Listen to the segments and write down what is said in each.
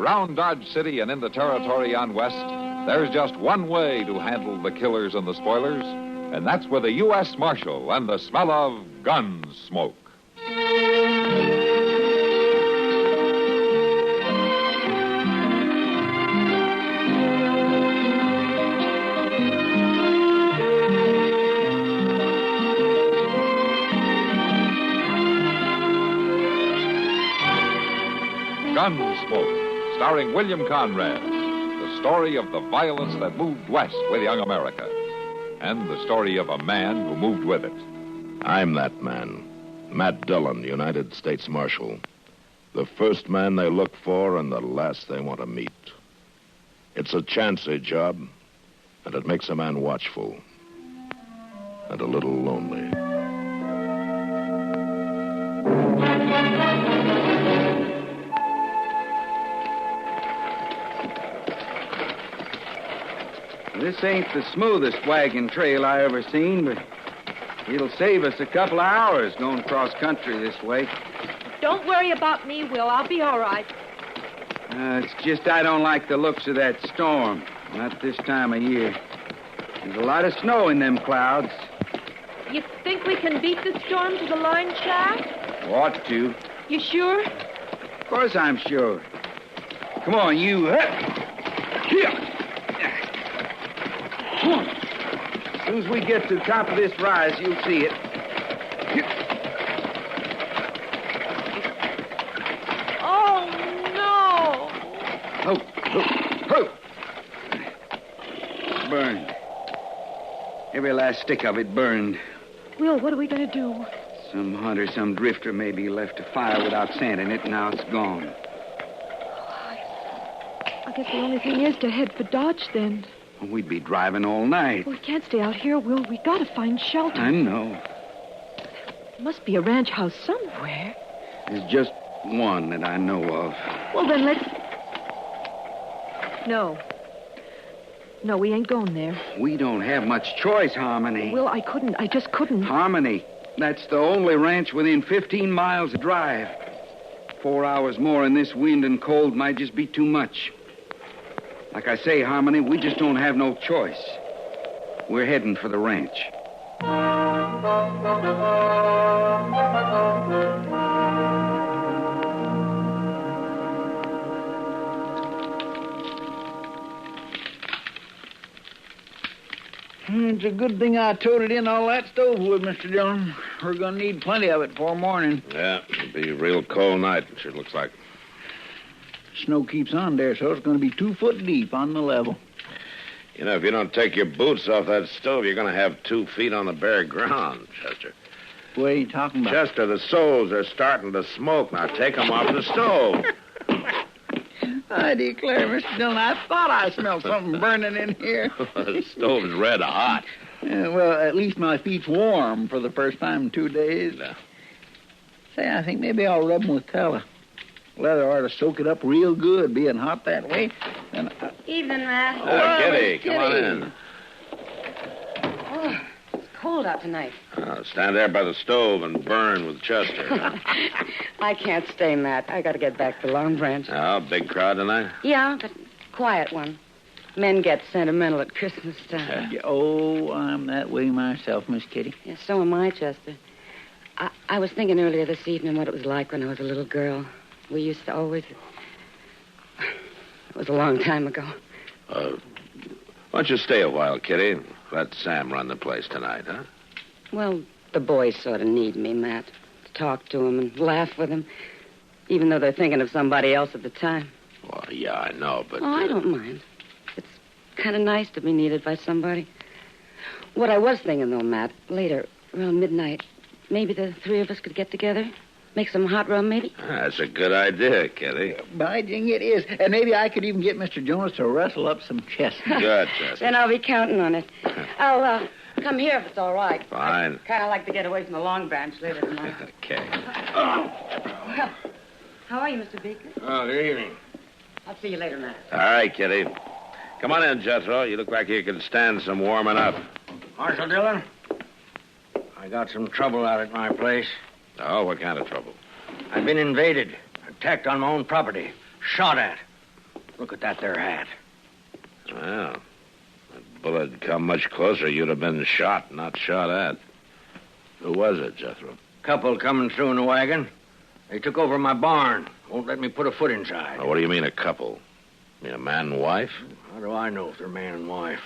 Around Dodge City and in the territory on West, there's just one way to handle the killers and the spoilers, and that's with a U.S. Marshal and the smell of Gunsmoke. Gunsmoke, starring William Conrad, the story of the violence that moved west with young America, and the story of a man who moved with it. I'm that man, Matt Dillon, United States Marshal. The first man they look for and the last they want to meet. It's a chancy job, and it makes a man watchful and a little lonely. This ain't the smoothest wagon trail I ever seen, but it'll save us a couple of hours going across country this way. Don't worry about me, Will. I'll be all right. It's just I don't like the looks of that storm. Not this time of year. There's a lot of snow in them clouds. You think we can beat the storm to the line shaft? Ought to. You sure? Of course I'm sure. Come on, you. Here. As soon as we get to the top of this rise, you'll see it. Oh, no! Oh. Burned. Every last stick of it burned. Will, what are we going to do? Some hunter, some drifter maybe left a fire without sand in it, and now it's gone. I guess the only thing is to head for Dodge, then. We'd be driving all night. We can't stay out here, Will. We got to find shelter. I know. There must be a ranch house somewhere. There's just one that I know of. Well, then let's... No, we ain't going there. We don't have much choice, Harmony. Will, I just couldn't. Harmony, that's the only ranch within 15 miles of drive. 4 hours more in this wind and cold might just be too much. Like I say, Harmony, we just don't have no choice. We're heading for the ranch. It's a good thing I toted in all that stove wood, Mr. Dillon. We're going to need plenty of it before morning. Yeah, it'll be a real cold night, it sure looks like. Snow keeps on there, so it's going to be 2 foot deep on the level. You know, if you don't take your boots off that stove, you're going to have 2 feet on the bare ground, Chester. What are you talking about? Chester, the soles are starting to smoke. Now take them off the stove. I declare, Mr. Dillon, I thought I smelled something burning in here. The stove's red hot. Yeah, well, at least my feet's warm for the first time in 2 days. Yeah. Say, I think maybe I'll rub them with tallow. Leather ought to soak it up real good, being hot that way. And Evening, Matt. Kitty, come on in. Oh, it's cold out tonight. Stand there by the stove and burn with Chester. I can't stay, Matt. I got to get back to Long Branch. Oh, big crowd tonight? Yeah, but quiet one. Men get sentimental at Christmas time. Oh, I'm that way myself, Miss Kitty. Yeah, so am I, Chester. I was thinking earlier this evening what it was like when I was a little girl. We used to always... It was a long time ago. Why don't you stay a while, Kitty? Let Sam run the place tonight, huh? Well, the boys sort of need me, Matt. To talk to them and laugh with them, even though they're thinking of somebody else at the time. Well, yeah, I know, but... Oh, I don't mind. It's kind of nice to be needed by somebody. What I was thinking, though, Matt, later, around midnight, maybe the 3 of us could get together, make some hot rum, maybe? That's a good idea, Kitty. By jing, it is. And maybe I could even get Mr. Jonas to rustle up some chestnuts. Good, Chester. Then I'll be counting on it. I'll come here if it's all right. Fine. Kind of like to get away from the Long Branch later tonight. Okay. Well, how are you, Mr. Beeker? Oh, good evening. I'll see you later, Matt. All right, Kitty. Come on in, Jethro. You look like you could stand some warming up. Marshal Dillon, I got some trouble out at my place. Oh, what kind of trouble? I've been invaded, attacked on my own property, shot at. Look at that there hat. Well, if that bullet had come much closer, you'd have been shot, not shot at. Who was it, Jethro? Couple coming through in the wagon. They took over my barn. Won't let me put a foot inside. Oh, what do you mean, a couple? You mean a man and wife? How do I know if they're man and wife?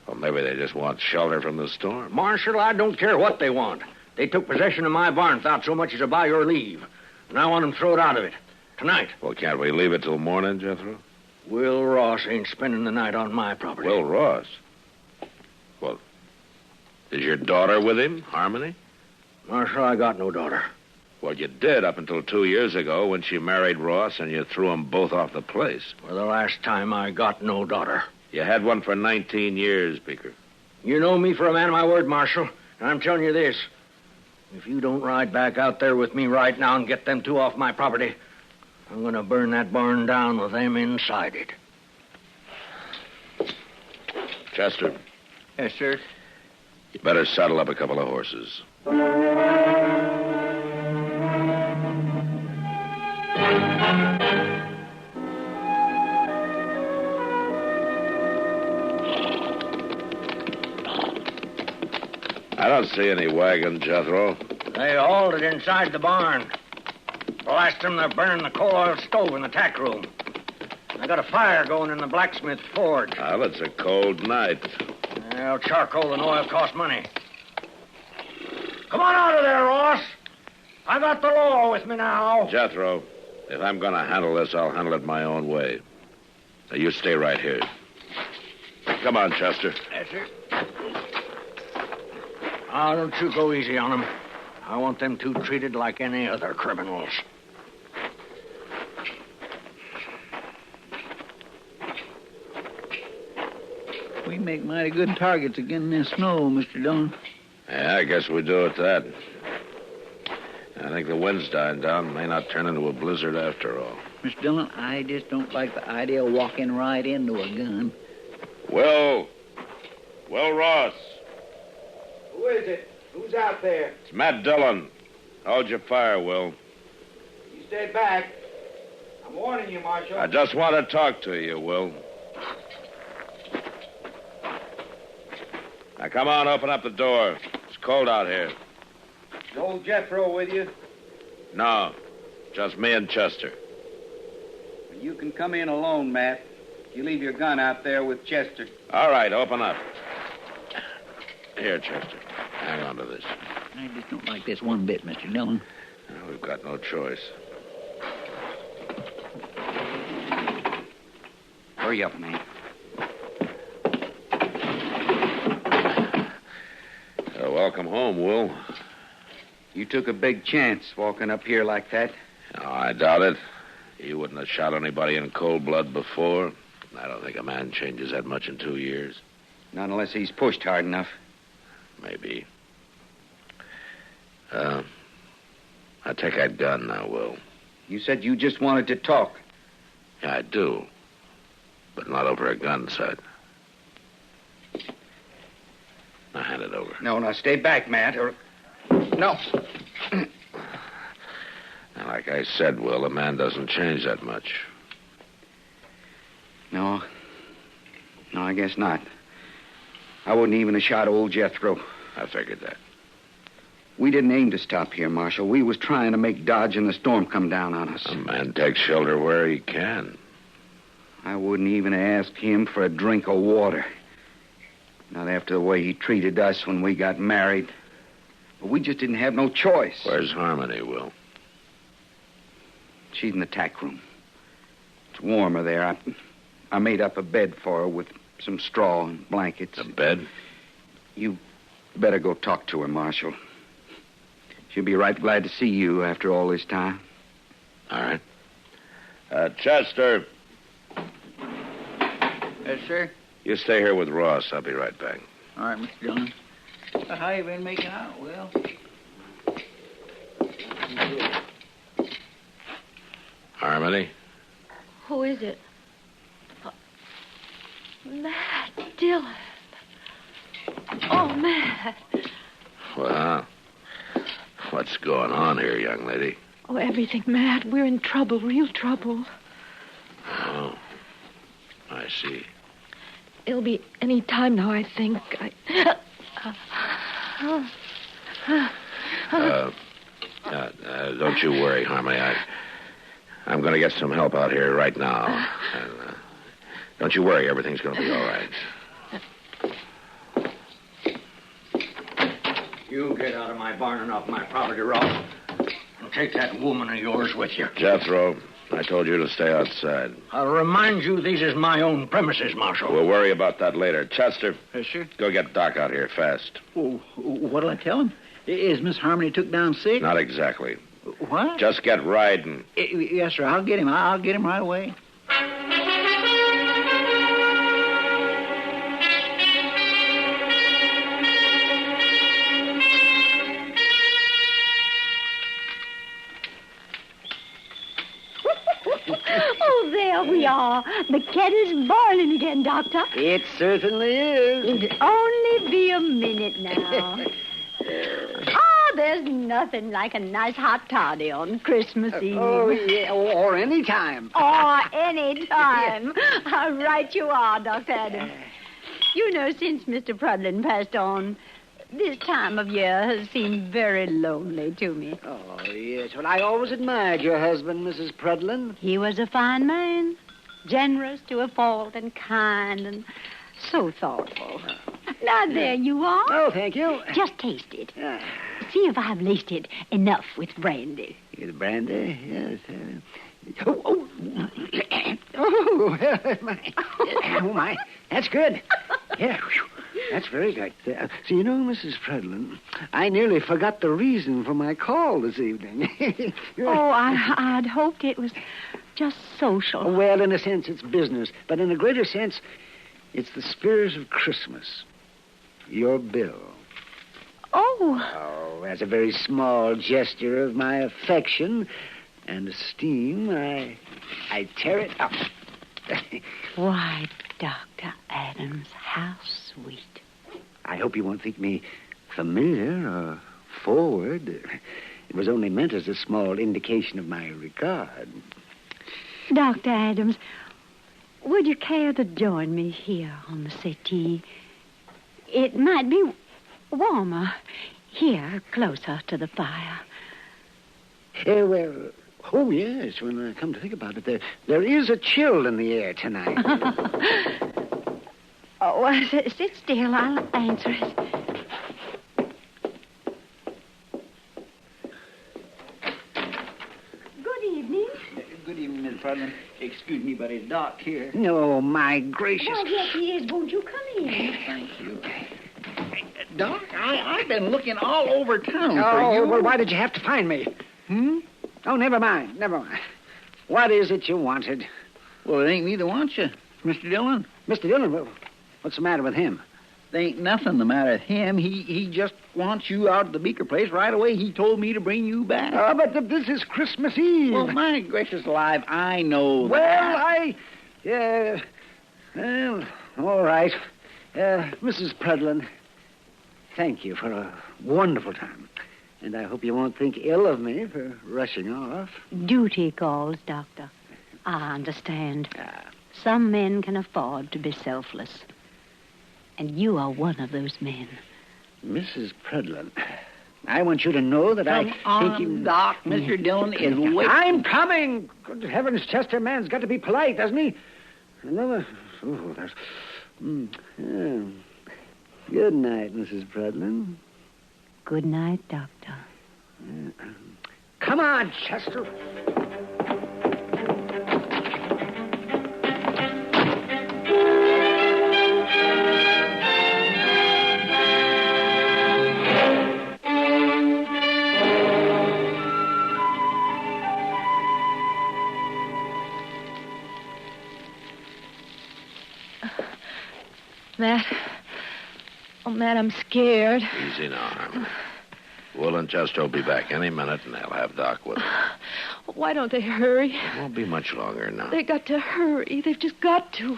Well, maybe they just want shelter from the storm. Marshal, I don't care what they want. They took possession of my barn without so much as a by your leave. And I want them thrown out of it. Tonight. Well, can't we leave it till morning, Jethro? Will Ross ain't spending the night on my property. Will Ross? Well, is your daughter with him, Harmony? Marshal, I got no daughter. Well, you did up until 2 years ago when she married Ross and you threw them both off the place. For the last time, I got no daughter. You had one for 19 years, Beeker. You know me for a man of my word, Marshal. And I'm telling you this. If you don't ride back out there with me right now and get them two off my property, I'm going to burn that barn down with them inside it. Chester. Yes, sir. You better saddle up a couple of horses. I don't see any wagon, Jethro. They hauled it inside the barn. Blast them, they're burning the coal oil stove in the tack room. I got a fire going in the blacksmith forge. Well, it's a cold night. Well, charcoal and oil cost money. Come on out of there, Ross. I got the law with me now. Jethro, if I'm going to handle this, I'll handle it my own way. Now, you stay right here. Come on, Chester. Yes, sir. Oh, don't you go easy on them. I want them two treated like any other criminals. We make mighty good targets again in this snow, Mr. Dillon. Yeah, I guess we do at that. I think the wind's dying down. May not turn into a blizzard after all. Mr. Dillon, I just don't like the idea of walking right into a gun. Will Ross. Who is it? Who's out there? It's Matt Dillon. Hold your fire, Will. You stay back. I'm warning you, Marshal. I just want to talk to you, Will. Now, come on, open up the door. It's cold out here. Is old Jethro with you? No, just me and Chester. You can come in alone, Matt. You leave your gun out there with Chester. All right, open up. Here, Chester. Hang on to this. I just don't like this one bit, Mr. Dillon. Well, we've got no choice. Hurry up, man. Welcome home, Will. You took a big chance walking up here like that. No, I doubt it. You wouldn't have shot anybody in cold blood before. I don't think a man changes that much in 2 years. Not unless he's pushed hard enough. Maybe. I take that gun now, Will. You said you just wanted to talk. Yeah, I do. But not over a gun sight. Now hand it over. No, stay back, Matt, or... No. Now, like I said, Will, a man doesn't change that much. No, I guess not. I wouldn't even have shot old Jethro. I figured that. We didn't aim to stop here, Marshal. We was trying to make Dodge and the storm come down on us. A man takes shelter where he can. I wouldn't even ask him for a drink of water. Not after the way he treated us when we got married. But we just didn't have no choice. Where's Harmony, Will? She's in the tack room. It's warmer there. I made up a bed for her with some straw and blankets. A bed? You better go talk to her, Marshal. She'll be right glad to see you after all this time. All right. Chester. Yes, sir. You stay here with Ross. I'll be right back. All right, Mr. Dillon. How you been making out, Will? Harmony? Who is it? Matt Dillon. Oh, Matt. Well, what's going on here, young lady? Oh, everything, Matt. We're in trouble, real trouble. Oh. see. It'll be any time now, I think. Don't you worry, Harmony. I'm going to get some help out here right now. And, don't you worry, everything's going to be all right. You get out of my barn and off my property, Rob. And take that woman of yours with you. Jethro, I told you to stay outside. I'll remind you these is my own premises, Marshal. We'll worry about that later. Chester, Yes, sir. go get Doc out here fast. Well, what'll I tell him? Is Miss Harmony took down sick? Not exactly. What? Just get riding. Yes, sir. I'll get him. I'll get him right away. Oh, there we are. The kettle's boiling again, Doctor. It certainly is. It'll only be a minute now. Oh, there's nothing like a nice hot toddy on Christmas Eve. Oh, yeah. Or any time. Or any time. How right you are, Dr. Adams. You know, since Mr. Prudlin passed on, this time of year has seemed very lonely to me. Oh, yes. Well, I always admired your husband, Mrs. Prudlin. He was a fine man, generous to a fault and kind and so thoughtful. Now, there you are. Oh, thank you. Just taste it. See if I've laced it enough with brandy. The brandy? Yes. Oh, my. That's good. Yeah, whew. That's very good. So, you know, Mrs. Prudlin, I nearly forgot the reason for my call this evening. Oh, I'd hoped it was just social. Well, in a sense, it's business. But in a greater sense, it's the spirit of Christmas. Your bill. Oh, as a very small gesture of my affection and esteem, I tear it up. why, Dr. Adams, how sweet. I hope you won't think me familiar or forward. It was only meant as a small indication of my regard. Dr. Adams, would you care to join me here on the settee? It might be warmer here, closer to the fire. Oh, yes, when I come to think about it, there is a chill in the air tonight. Sit still. I'll answer it. Good evening. Good evening, Miss Prudlin. Excuse me, but it's Doc here. No, my gracious. Why, yes, he is. Won't you come in? Thank you. Doc, I've been looking all over town for you. Well, why did you have to find me? Oh, never mind. What is it you wanted? Well, it ain't me that wants you. Mr. Dillon. Mr. Dillon? What's the matter with him? There ain't nothing the matter with him. He just wants you out at the Beeker place right away. He told me to bring you back. Oh, but this is Christmas Eve. Well, my gracious alive, I know that. Well, all right. Mrs. Prudlin, thank you for a wonderful time. And I hope you won't think ill of me for rushing off. Duty calls, Doctor. I understand. Some men can afford to be selfless. And you are one of those men. Mrs. Prudlin, I want you to know that I think you... Doc, Mr. Dillon is waiting. I'm coming! Good heavens, Chester, man's got to be polite, doesn't he? Another... Oh, there's... Good night, Mrs. Prudlin. Good night, Doctor. Come on, Chester. Matt. Oh, Matt, I'm scared. Easy now, Harmony. Will and Chester will be back any minute, and they'll have Doc with them. Why don't they hurry? It won't be much longer now. They got to hurry. They've just got to.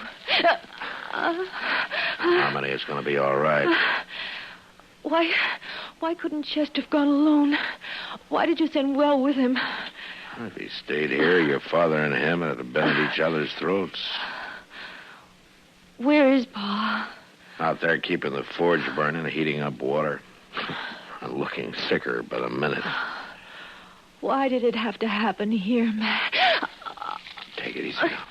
Harmony, it's going to be all right. Why couldn't Chester have gone alone? Why did you send Will with him? If he stayed here, your father and him would have been at each other's throats. Where is Pa? Out there keeping the forge burning and heating up water. I'm looking sicker by the minute. Why did it have to happen here, Matt? Take it easy now.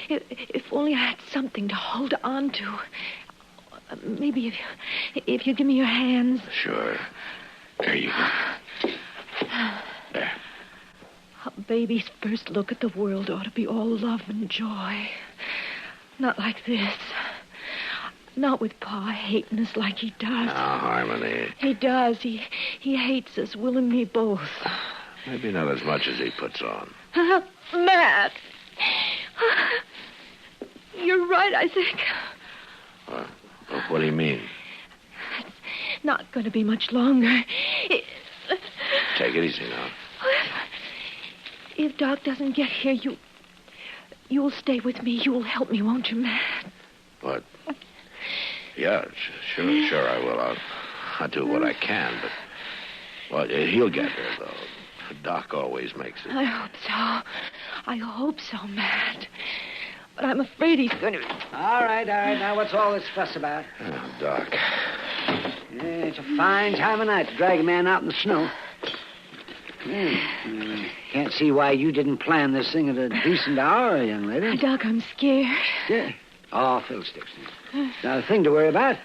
If only I had something to hold on to. Maybe if you give me your hands. Sure. There you go. There. A baby's first look at the world ought to be all love and joy. Not like this. Not with Pa hating us like he does. Now, Harmony. He does. He hates us, Will and me both. Maybe not as much as he puts on. Matt. You're right, I think. What do you mean? It's not going to be much longer. Take it easy now. If Doc doesn't get here, you'll stay with me. You'll help me, won't you, Matt? What? Yeah, sure I will. I'll do what I can, but... Well, he'll get here, though. Doc always makes it. I hope so, Matt. But I'm afraid he's going to... All right. Now, what's all this fuss about? Oh, Doc. Yeah, it's a fine time of night to drag a man out in the snow. Can't see why you didn't plan this thing at a decent hour, young lady. Doc, I'm scared. Yeah. Oh, fiddlesticks. Not a thing to worry about.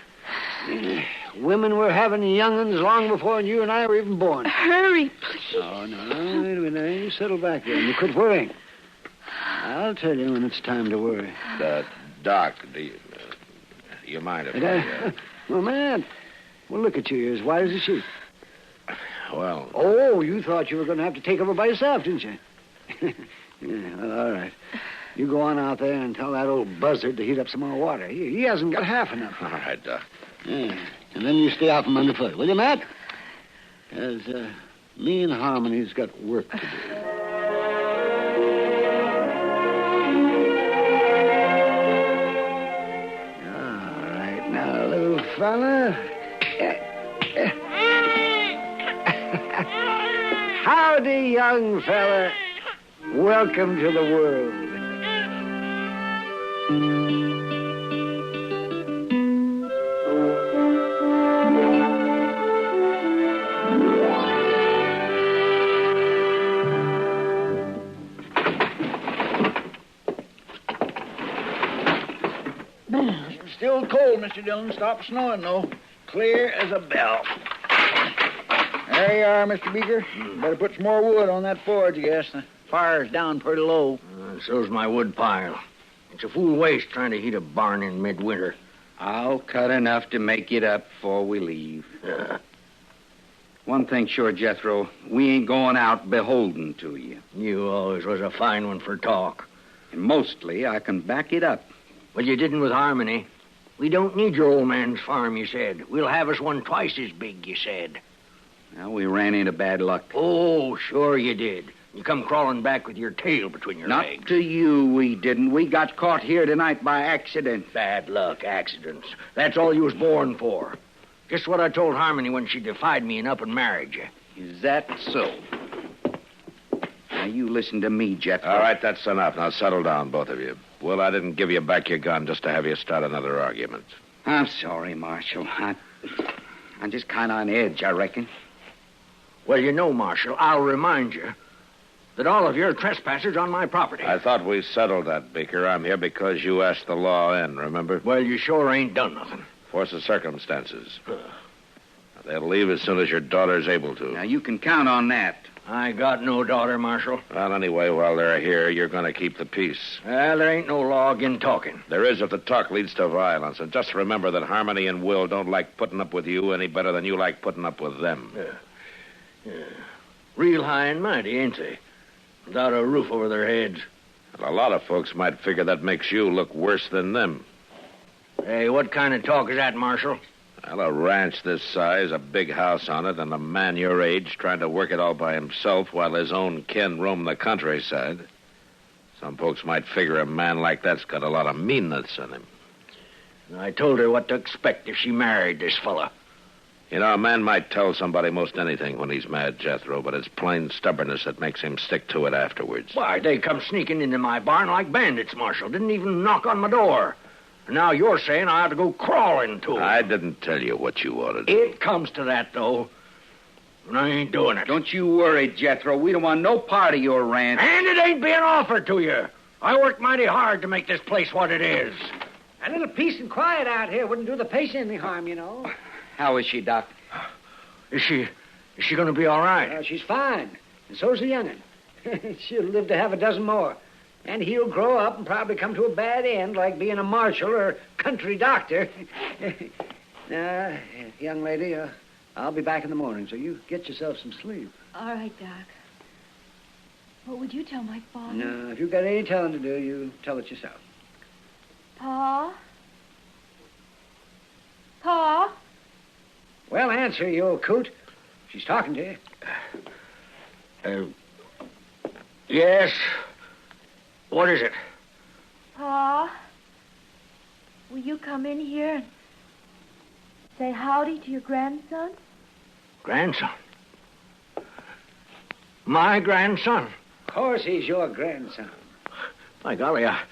Women were having young'uns long before you and I were even born. Hurry, please. Oh, no. Wait a minute. You settle back there and you quit worrying. I'll tell you when it's time to worry. Doc, do you mind if I... Well, man. Well, look at you. You're as white as a sheet. Well... Oh, you thought you were going to have to take over by yourself, didn't you? Yeah, well, all right. You go on out there and tell that old buzzard to heat up some more water. He hasn't got half enough. All right, Doc. Yeah. And then you stay out from underfoot, will you, Matt? Because me and Harmony's got work to do. All right, now, little fella. Howdy, young fella. Welcome to the world. Still cold, Mr. Dillon. Stop snowing, though. Clear as a bell. There you are, Mr. Beeker. Better put some more wood on that forge, I guess. The fire's down pretty low. So's my wood pile. It's a fool waste trying to heat a barn in midwinter. I'll cut enough to make it up before we leave. One thing sure, Jethro, we ain't going out beholden to you. You always was a fine one for talk. And mostly I can back it up. Well, you didn't with Harmony. We don't need your old man's farm, you said. We'll have us one twice as big, you said. Now, we ran into bad luck. Oh, sure you did. You come crawling back with your tail between your legs. Not to you, we didn't. We got caught here tonight by accident. Bad luck, accidents. That's all you was born for. Just what I told Harmony when she defied me and up and married you. Is that so? Now, you listen to me, Jethro. All right, that's enough. Now, settle down, both of you. Well, I didn't give you back your gun just to have you start another argument. I'm sorry, Marshal. I'm just kind of on edge, I reckon. Well, you know, Marshal, I'll remind you that all of you are trespassers on my property. I thought we settled that, Beeker. I'm here because you asked the law in, remember? Well, you sure ain't done nothing. Force of circumstances. They'll leave as soon as your daughter's able to. Now, you can count on that. I got no daughter, Marshal. Well, anyway, while they're here, you're going to keep the peace. Well, there ain't no law against talking. There is if the talk leads to violence. And just remember that Harmony and Will don't like putting up with you any better than you like putting up with them. Yeah. Real high and mighty, ain't they? Without a roof over their heads. Well, a lot of folks might figure that makes you look worse than them. Hey, what kind of talk is that, Marshal? Well, a ranch this size, a big house on it, and a man your age trying to work it all by himself while his own kin roam the countryside. Some folks might figure a man like that's got a lot of meanness in him. I told her what to expect if she married this fella. You know, a man might tell somebody most anything when he's mad, Jethro, but it's plain stubbornness that makes him stick to it afterwards. Why, they come sneaking into my barn like bandits, Marshal. Didn't even knock on my door. And now you're saying I ought to go crawling to 'em. I didn't tell you what you ought to do. It comes to that, though. And I ain't doing it. Don't you worry, Jethro. We don't want no part of your ranch. And it ain't being offered to you. I worked mighty hard to make this place what it is. A little peace and quiet out here wouldn't do the patient any harm, you know. How is she, Doc? Is she going to be all right? She's fine. And so's the young'un. She'll live to have a dozen more. And he'll grow up and probably come to a bad end, like being a marshal or country doctor. Now, young lady, I'll be back in the morning, so you get yourself some sleep. All right, Doc. What would you tell my father? No, if you've got any telling to do, you tell it yourself. Pa? Pa? Well, answer, you old coot. She's talking to you. Yes. What is it? Pa? Will you come in here and say howdy to your grandson? Grandson? My grandson? Of course he's your grandson. My golly, I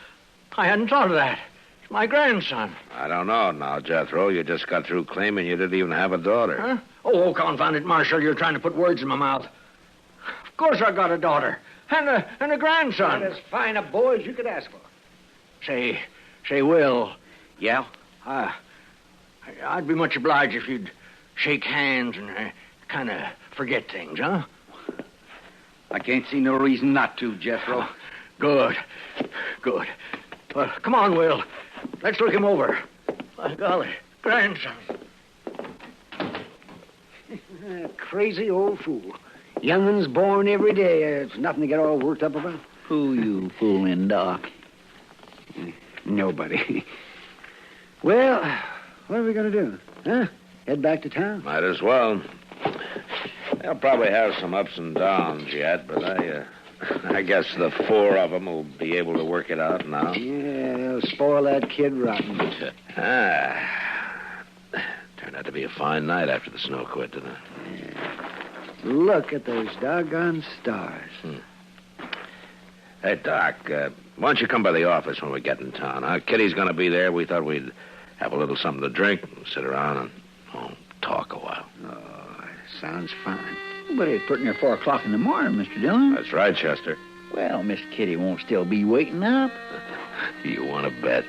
hadn't thought of that. It's my grandson. I don't know now, Jethro. You just got through claiming you didn't even have a daughter. Huh? Oh, confound it, Marshal. You're trying to put words in my mouth. Of course I got a daughter. And a grandson. Not as fine a boy as you could ask for. Say, Will. Yeah? I'd be much obliged if you'd shake hands and kind of forget things, huh? I can't see no reason not to, Jethro. Good. Well, come on, Will. Let's look him over. My golly, grandson. Crazy old fool. Young'un's born every day. It's nothing to get all worked up about. Who you fooling, Doc? Nobody. Well, what are we going to do? Huh? Head back to town? Might as well. They'll probably have some ups and downs yet, but I guess the four of them will be able to work it out now. Yeah, they'll spoil that kid rotten. Turned out to be a fine night after the snow quit, didn't it? Yeah. Look at those doggone stars. Hey, Doc, why don't you come by the office when we get in town? Kitty's going to be there. We thought we'd have a little something to drink, sit around and talk a while. Oh, sounds fine. But it's pretty near 4 o'clock in the morning, Mr. Dillon. That's right, Chester. Well, Miss Kitty won't still be waiting up. You want to bet?